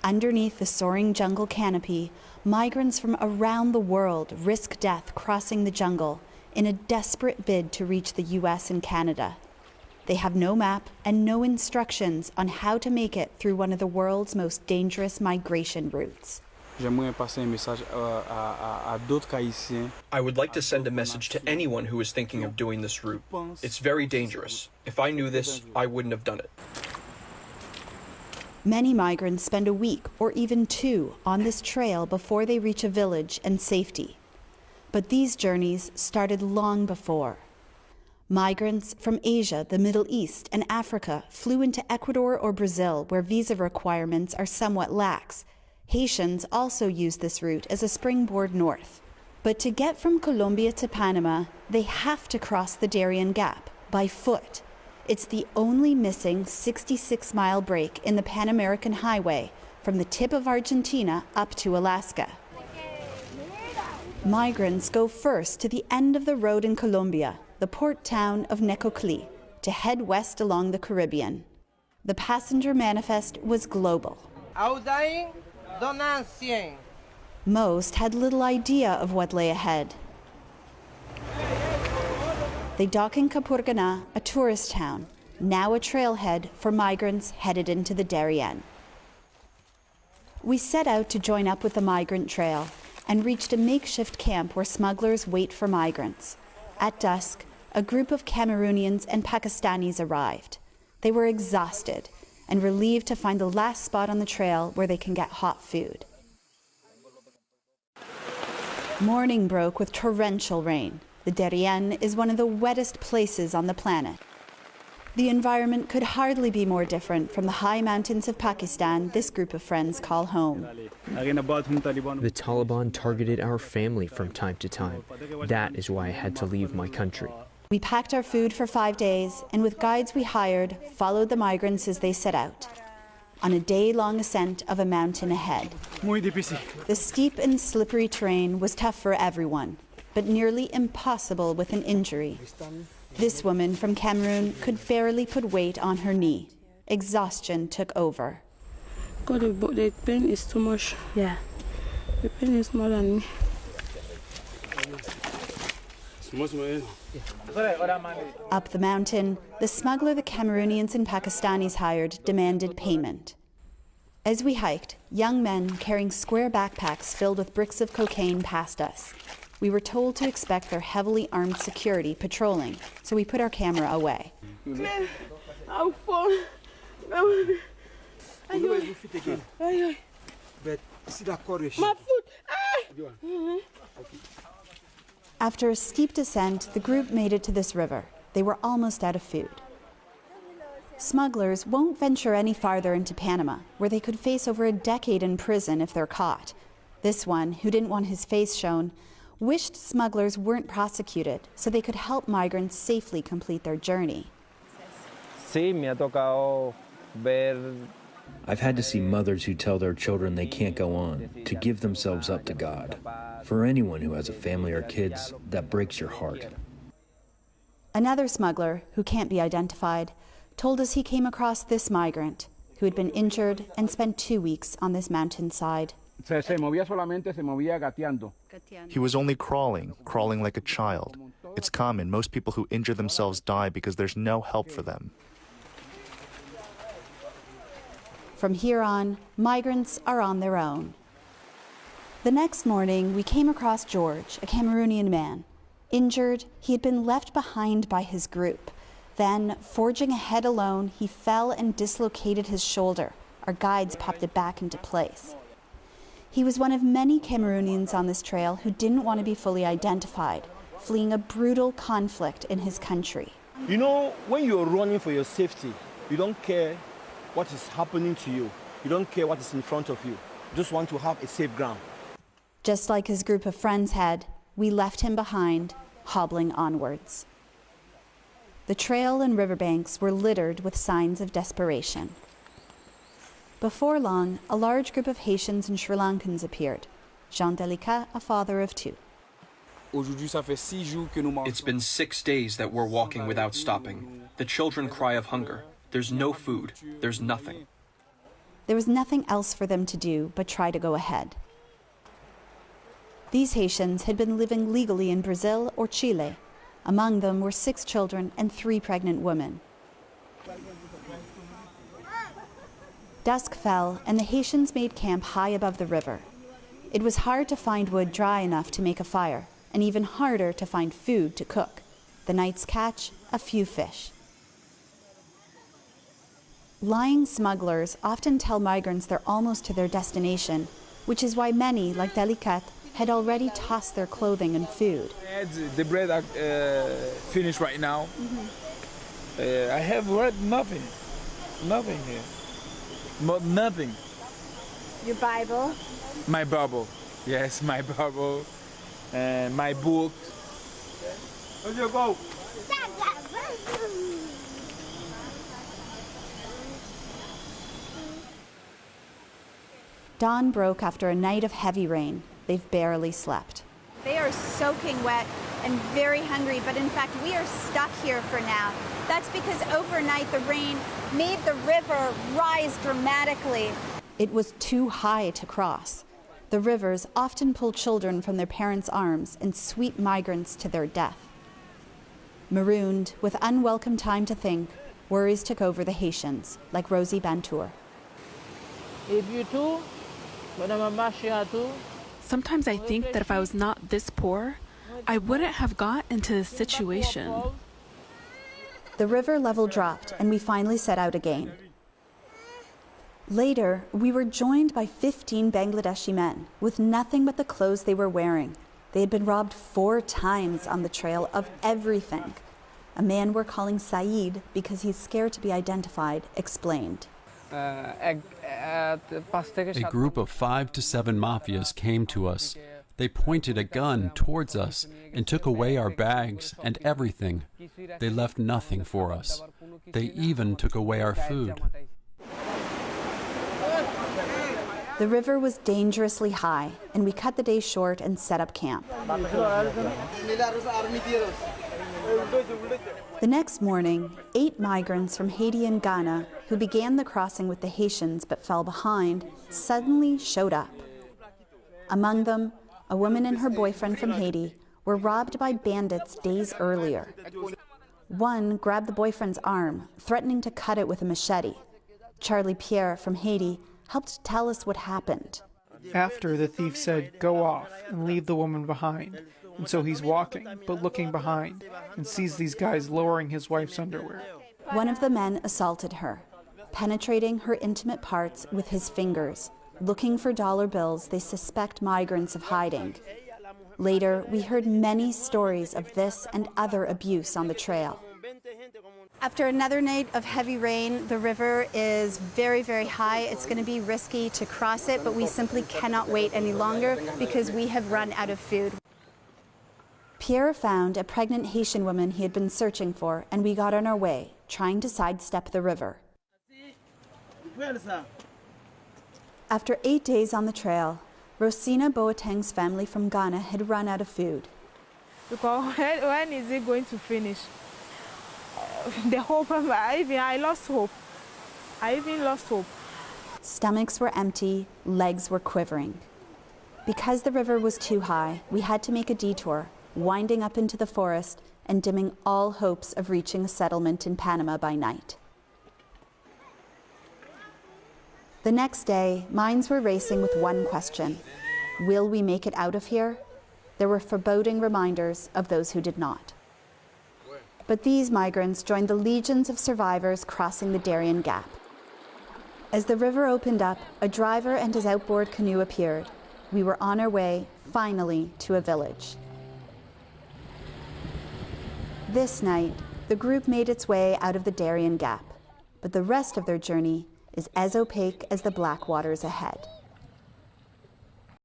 Underneath the soaring jungle canopy, migrants from around the world risk death crossing the jungle in a desperate bid to reach the US and Canada. They have no map and no instructions on how to make it through one of the world's most dangerous migration routes. I would like to send a message to anyone who is thinking of doing this route. It's very dangerous. If I knew this, I wouldn't have done it. Many migrants spend a week or even 2 on this trail before they reach a village and safety. But these journeys started long before. Migrants from Asia, the Middle East, and Africa flew into Ecuador or Brazil, where visa requirements are somewhat lax. Haitians also use this route as a springboard north. But to get from Colombia to Panama, they have to cross the Darien Gap by foot. It's the only missing 66-mile break in the Pan American Highway from the tip of Argentina up to Alaska. Migrants go first to the end of the road in Colombia, the port town of Necoclí, to head west along the Caribbean. The passenger manifest was global. Most had little idea of what lay ahead. They dock in Capurganá, a tourist town, now a trailhead for migrants headed into the Darien. We set out to join up with the migrant trail and reached a makeshift camp where smugglers wait for migrants. At dusk, a group of Cameroonians and Pakistanis arrived. They were exhausted and relieved to find the last spot on the trail where they can get hot food. Morning broke with torrential rain. The Darien is one of the wettest places on the planet. The environment could hardly be more different from the high mountains of Pakistan this group of friends call home. The Taliban targeted our family from time to time. That is why I had to leave my country. We packed our food for 5 days, and with guides we hired, followed the migrants as they set out, on a day-long ascent of a mountain ahead. The steep and slippery terrain was tough for everyone, but nearly impossible with an injury. This woman from Cameroon could barely put weight on her knee. Exhaustion took over. God, the pain is too much. Yeah. The pain is more than me. Up the mountain, the smuggler the Cameroonians and Pakistanis hired demanded payment. As we hiked, young men carrying square backpacks filled with bricks of cocaine passed us. We were told to expect their heavily armed security patrolling, so we put our camera away. I'll fall. My foot. After a steep descent, the group made it to this river. They were almost out of food. Smugglers won't venture any farther into Panama, where they could face over a decade in prison if they're caught. This one, who didn't want his face shown, wished smugglers weren't prosecuted so they could help migrants safely complete their journey. I've had to see mothers who tell their children they can't go on, to give themselves up to God. For anyone who has a family or kids, that breaks your heart. Another smuggler, who can't be identified, told us he came across this migrant who had been injured and spent 2 weeks on this mountainside. He was only crawling like a child. It's common. Most people who injure themselves die because there's no help for them. From here on, migrants are on their own. The next morning, we came across George, a Cameroonian man. Injured, he had been left behind by his group. Then, forging ahead alone, he fell and dislocated his shoulder. Our guides popped it back into place. He was one of many Cameroonians on this trail who didn't want to be fully identified, fleeing a brutal conflict in his country. You know, when you're running for your safety, you don't care what is happening to you. You don't care what is in front of you. You just want to have a safe ground. Just like his group of friends had, we left him behind, hobbling onwards. The trail and riverbanks were littered with signs of desperation. Before long, a large group of Haitians and Sri Lankans appeared. Jean Delicat, a father of 2. It's been 6 days that we're walking without stopping. The children cry of hunger. There's no food. There's nothing. There was nothing else for them to do but try to go ahead. These Haitians had been living legally in Brazil or Chile. Among them were 6 children and 3 pregnant women. Dusk fell, and the Haitians made camp high above the river. It was hard to find wood dry enough to make a fire, and even harder to find food to cook. The night's catch, a few fish. Lying smugglers often tell migrants they're almost to their destination, which is why many, like Delicat, had already tossed their clothing and food. The bread finished right now. I have read nothing here. Nothing. Your Bible? My Bible, yes, my Bible, and my book. Where'd you go? Dawn broke after a night of heavy rain. They've barely slept. They are soaking wet and very hungry, but in fact we are stuck here for now. That's because overnight the rain made the river rise dramatically. It was too high to cross. The rivers often pull children from their parents' arms and sweep migrants to their death. Marooned, with unwelcome time to think, worries took over the Haitians, like Rosie Bantour. Sometimes I think that if I was not this poor, I wouldn't have got into this situation. The river level dropped, and we finally set out again. Later, we were joined by 15 Bangladeshi men with nothing but the clothes they were wearing. They had been robbed 4 times on the trail of everything. A man we're calling Saeed, because he's scared to be identified, explained. A group of 5 to 7 mafias came to us. They pointed a gun towards us and took away our bags and everything. They left nothing for us. They even took away our food. The river was dangerously high, and we cut the day short and set up camp. The next morning, 8 migrants from Haiti and Ghana, who began the crossing with the Haitians but fell behind, suddenly showed up. Among them, a woman and her boyfriend from Haiti were robbed by bandits days earlier. One grabbed the boyfriend's arm, threatening to cut it with a machete. Charlie Pierre from Haiti helped tell us what happened. After, the thief said, "Go off and leave the woman behind." And so he's walking, but looking behind, and sees these guys lowering his wife's underwear. One of the men assaulted her, penetrating her intimate parts with his fingers, looking for dollar bills they suspect migrants of hiding. Later, we heard many stories of this and other abuse on the trail. After another night of heavy rain, the river is very, very high. It's going to be risky to cross it, but we simply cannot wait any longer because we have run out of food. Pierre found a pregnant Haitian woman he had been searching for, and we got on our way, trying to sidestep the river. After 8 days on the trail, Rosina Boateng's family from Ghana had run out of food. Because when is it going to finish? The hope, I lost hope. I even lost hope. Stomachs were empty, legs were quivering. Because the river was too high, we had to make a detour, winding up into the forest and dimming all hopes of reaching a settlement in Panama by night. The next day, minds were racing with one question: will we make it out of here? There were foreboding reminders of those who did not. But these migrants joined the legions of survivors crossing the Darien Gap. As the river opened up, a driver and his outboard canoe appeared. We were on our way, finally, to a village. This night, the group made its way out of the Darien Gap, but the rest of their journey is as opaque as the black waters ahead.